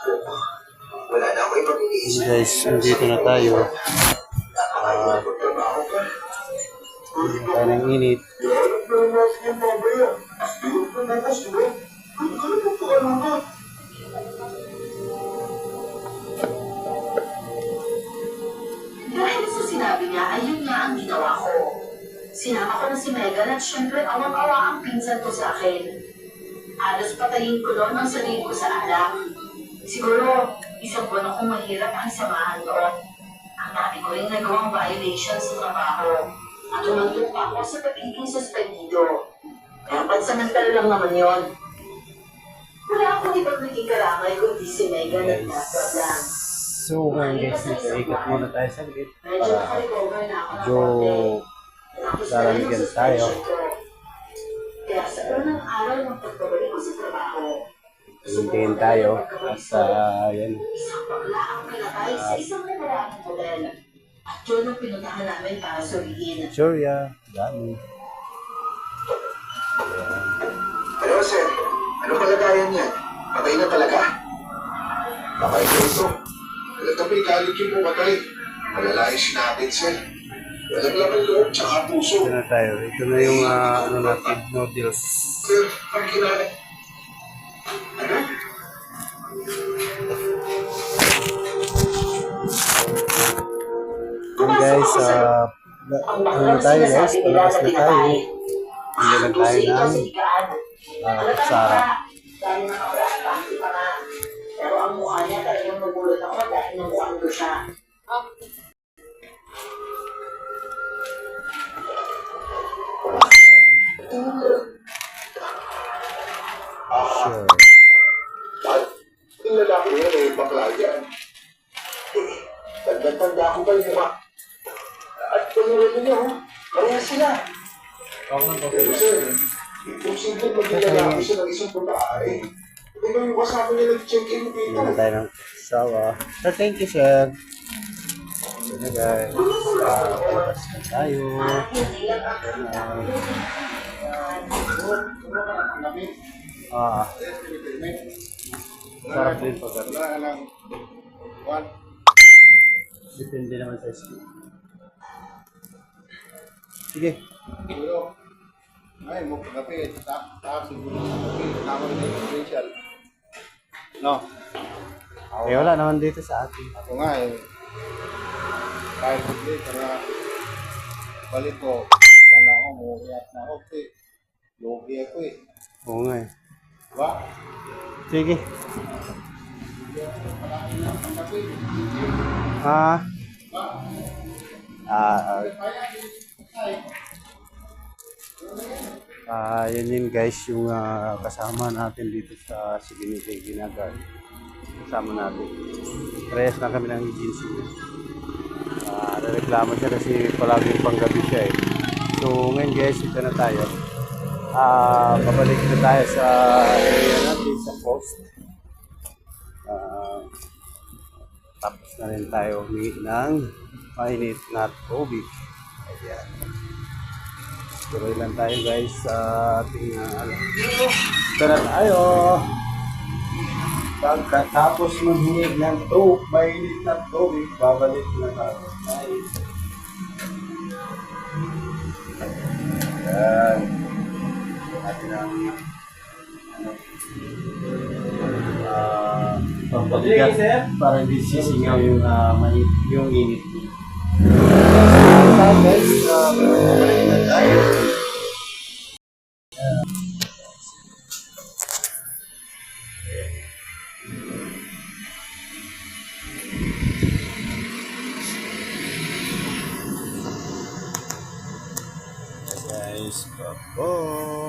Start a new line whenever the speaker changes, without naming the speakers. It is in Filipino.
Wala na ako ibang iniisip.
Guys, nandito na tayo. Tayo ng init.
Dahil sa sinabi niya, ayun nga ang ginawa ko. Sinama ko na si Megan at syempre awang-awa ang pinsan ko sa akin. Halos patayin ko noon ang sarili ko sa alak. Siguro, isang buwan akong mahirap ang samahan noon. Ang dami ko rin nagawang violation sa trabaho. At humantong pa ako sa pagiging suspendido. Pero pansamantala lang naman yon. Wala akong ibang naging karamay kundi si Megan at Nasa lang.
So, ngayon guys, ikot muna tayo sa gate
Medyo
para
nakarecover na ako ng
medyo
konti.
lalamigan tayo.
Kaya sa unang araw ng pagbabalik ko sa trabaho,
Hintayin tayo at yan.
isang bakla ang pinatay sa isang nagaraang hotel. At yun ang pinuntahan namin para suriin.
Victoria, dami.
Hello, sir. Ano kalagayan niyan? Patay na talaga. Patay na ito. Nagtabi galit yung pumatay. Malalays natin, sir. Walang laman loob tsaka puso.
Ito na tayo. Ito na yung ano natin, noodles.
Sir, ang kinala. Ano?
Yan guys, ano tayo guys, palabas na tayo. Hindi lang tayo ng Sara.
Dahil nakaulat pa, hindi pa nga. Pero ang mukha niya talagang nagulat ako dahil namukhaan ko siya.
Sure.
Yung lalaki niya na yung bakla yan. Tanda-tanda ko ba yung mga... At pangalan niya, oh. Kaya sila. Pero sir, imposible maging lalaki siya ng isang babae. Ito yung kasama niya nag-check-in dito.
Hindi na tayo ng sawa. So, thank you, sir. Ito na guys. Palabas na tayo. Sarap din pag depende naman sa skin. Sige.
Ay, mo kape, tapos siguro kape, tama rin yung potential. No?
Eh, wala naman dito sa atin.
Ako nga eh. Kahit hindi, kaya balik ko. Wala ako, muhiyak na ako. Yogi ako eh.
Oo nga eh.
Diba?
Sige. Ah. Yun yun guys, yung kasama natin dito sa Siginigay Ginagal. Kasama natin. Parehas na kami ng agency niya. Nareklamo siya kasi palaging panggabi siya eh. So ngayon guys, ito na tayo. Babalik na tayo sa area natin sa post. Tapos na rin tayo humingi ng mainit na tubig. Ayan. Tuloy lang tayo guys sa ating ito na tayo. Pagkatapos maghingi ng mainit na tubig, babalik na tayo. Ayan. Natin ang pampabigat para hindi sisingaw yung init. Guys, balik na tayo. Guys, bye-bye.